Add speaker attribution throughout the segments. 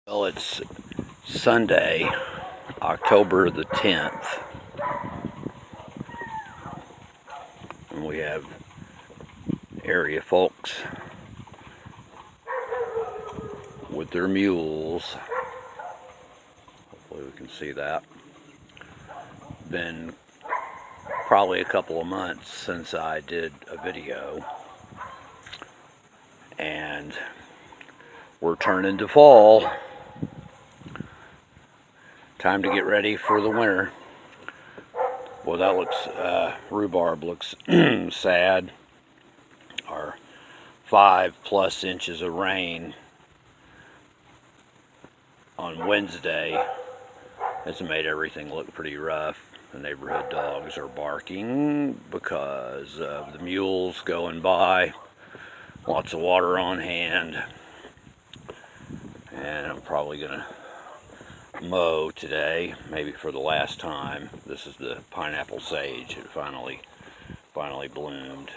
Speaker 1: Well, it's Sunday, October the 10th, and we have area folks with their mules. Hopefully we can see that. Been probably a couple of months since I did a video, and we're turning to fall. Time to get ready for the winter. Well, that looks, rhubarb looks sad. Our 5+ inches of rain on Wednesday has made everything look pretty rough. The neighborhood dogs are barking because of the mules going by. Lots of water on hand. And I'm probably gonna mow today, maybe for the last time. This is the pineapple sage. It finally bloomed.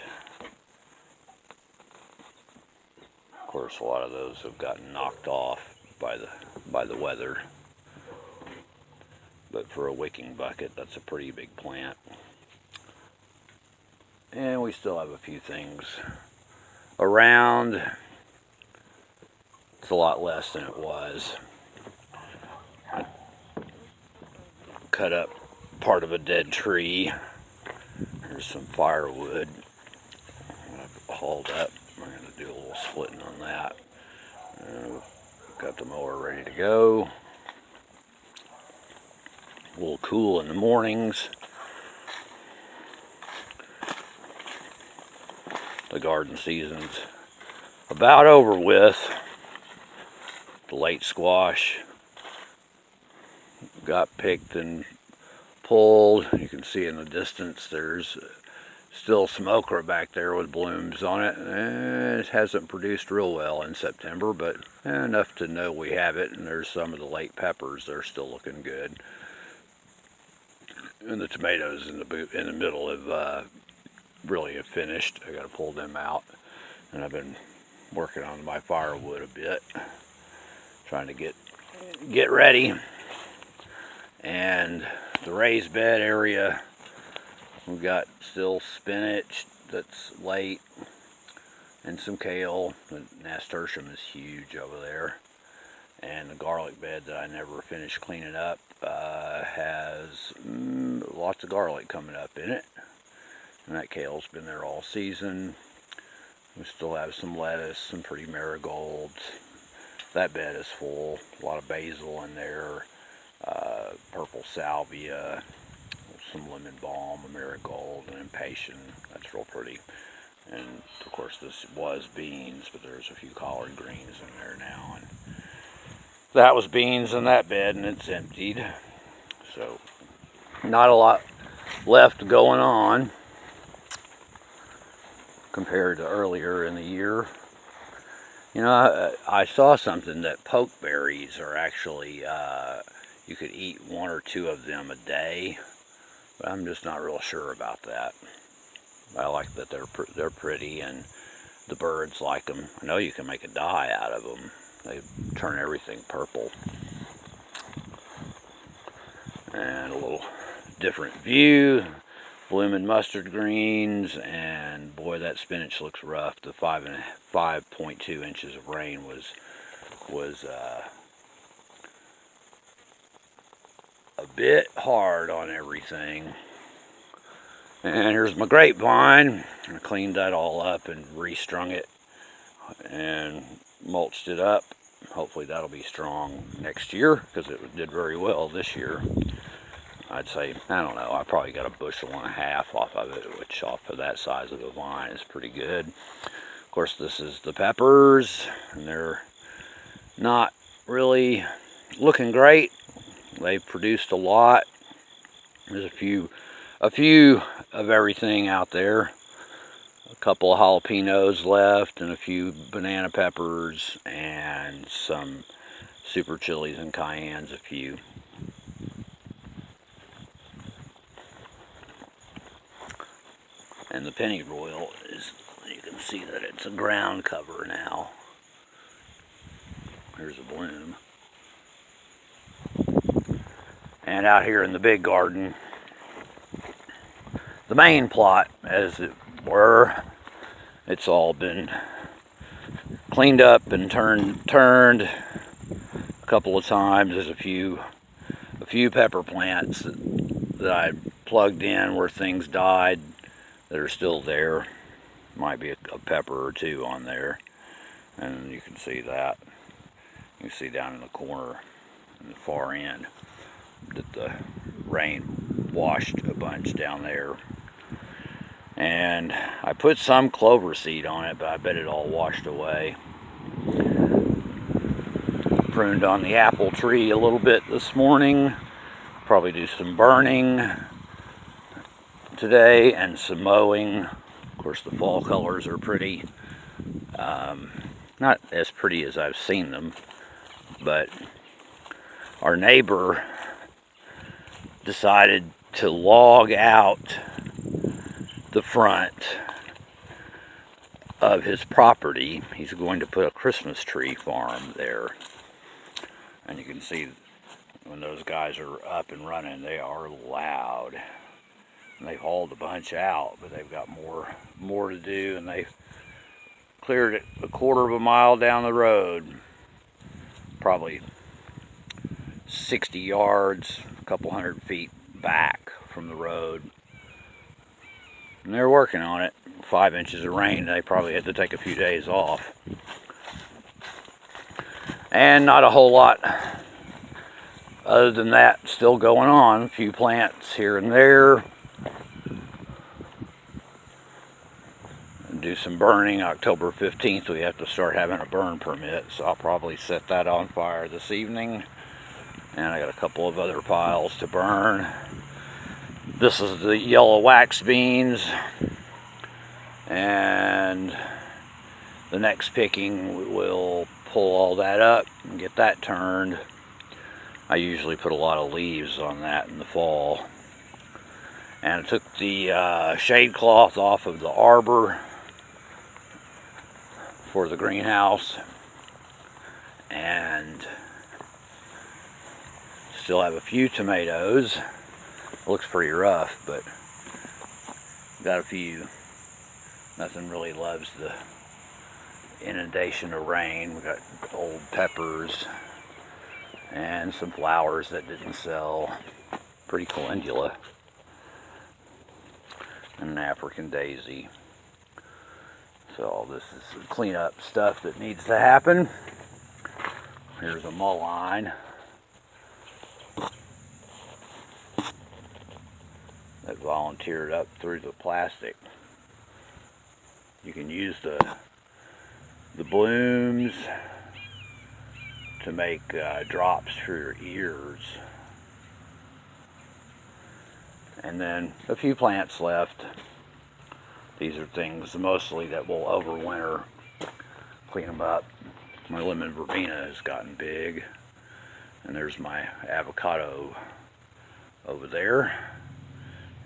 Speaker 1: Of course, a lot of those have gotten knocked off by the weather. But for a wicking bucket, that's a pretty big plant. And we still have a few things around. It's a lot less than it was. I cut up part of a dead tree. There's some firewood I've hauled up. I'm going to do a little splitting on that. Got the mower ready to go. A little cool in the mornings. The garden season's about over with. The late squash got picked and pulled. You can see in the distance there's still smoke right back there with blooms on it. It hasn't produced real well in September, but enough to know we have it. And there's some of the late peppers. They're still looking good. And the tomatoes in the middle have really have finished. I got to pull them out. And I've been working on my firewood a bit, trying to get ready. And the raised bed area, we've got still spinach that's late and some kale. The nasturtium is huge over there. And the garlic bed that I never finished cleaning up has lots of garlic coming up in it. And that kale's been there all season. We still have some lettuce, some pretty marigolds. That bed is full. A lot of basil in there. Purple salvia, some lemon balm, a marigold, and impatient. That's real pretty. And of course this was beans, but there's a few collard greens in there now. And that was beans in that bed, and it's emptied. So not a lot left going on compared to earlier in the year. You know, I saw something that pokeberries are actually, you could eat 1 or 2 of them a day, but I'm just not real sure about that. I like that they're pretty, and the birds like them. I know you can make a dye out of them. They turn everything purple. And a little different view. Blooming mustard greens, and boy, that spinach looks rough. The 5.2 inches of rain was a bit hard on everything. And here's my grapevine. I cleaned that all up and restrung it and mulched it up. Hopefully that'll be strong next year, because it did very well this year. I'd say, I don't know, I probably got 1.5 bushels off of it, which off of that size of the vine is pretty good. Of course, this is the peppers, and they're not really looking great. They've produced a lot. There's a few of everything out there. A couple of jalapenos left, and a few banana peppers, and some super chilies and cayennes, a few. And the pennyroyal is, you can see that it's a ground cover now. Here's a bloom. And out here in the big garden, the main plot, as it were, it's all been cleaned up and turned a couple of times. There's a few pepper plants that I plugged in where things died that are still there. Might be a pepper or two on there, and you can see that. You can see down in the corner in the far end that the rain washed a bunch down there. And I put some clover seed on it, but I bet it all washed away. Pruned on the apple tree a little bit this morning. Probably do some burning today and some mowing. Of course, the fall colors are pretty. Not as pretty as I've seen them, but our neighbor decided to log out the front of his property. He's going to put a Christmas tree farm there. And you can see when those guys are up and running, they are loud. And they've hauled a bunch out, but they've got more to do, and they've cleared it a quarter of a mile down the road. Probably 60 yards, a couple hundred feet back from the road. And they're working on it. 5 inches of rain, they probably had to take a few days off. And not a whole lot other than that still going on. A few plants here and there. And do some burning. October 15th we have to start having a burn permit, so I'll probably set that on fire this evening. And I got a couple of other piles to burn. This is the yellow wax beans, and the next picking we'll pull all that up and get that turned. I usually put a lot of leaves on that in the fall. And I took the shade cloth off of the arbor for the greenhouse, and still have a few tomatoes. Looks pretty rough, but got a few. Nothing really loves the inundation of rain. We got old peppers and some flowers that didn't sell. Pretty calendula. And an African daisy. So all this is some cleanup stuff that needs to happen. Here's a mullein that volunteered up through the plastic. You can use the blooms to make drops for your ears. And then a few plants left. These are things mostly that will overwinter. Clean them up. My lemon verbena has gotten big. And there's my avocado over there.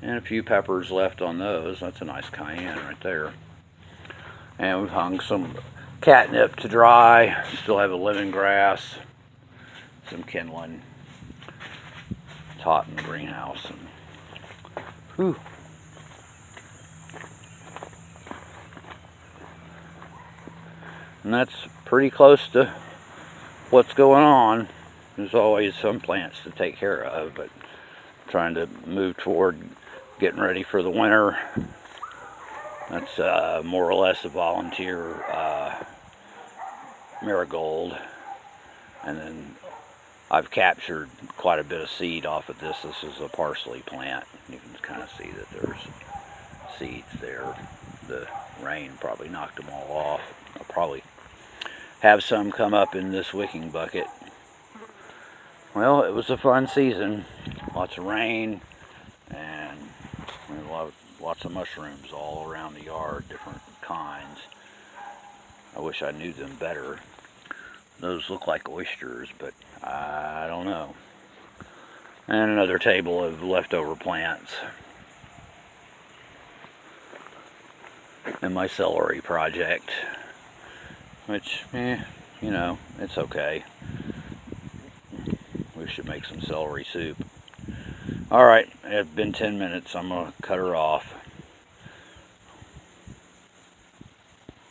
Speaker 1: And a few peppers left on those. That's a nice cayenne right there. And we've hung some catnip to dry. Still have a lemongrass, some kindling. It's hot in the greenhouse. And, whew. And that's pretty close to what's going on. There's always some plants to take care of, but trying to move toward getting ready for the winter. That's more or less a volunteer marigold. And then I've captured quite a bit of seed off of this. This is a parsley plant. You can kind of see that there's seeds there. The rain probably knocked them all off. I'll probably have some come up in this wicking bucket. Well, it was a fun season. Lots of rain and lots of mushrooms all around the yard, different kinds. I wish I knew them better. Those look like oysters, but I don't know. And another table of leftover plants. And my celery project, which, you know, it's okay. We should make some celery soup. Alright, it's been 10 minutes. I'm going to cut her off.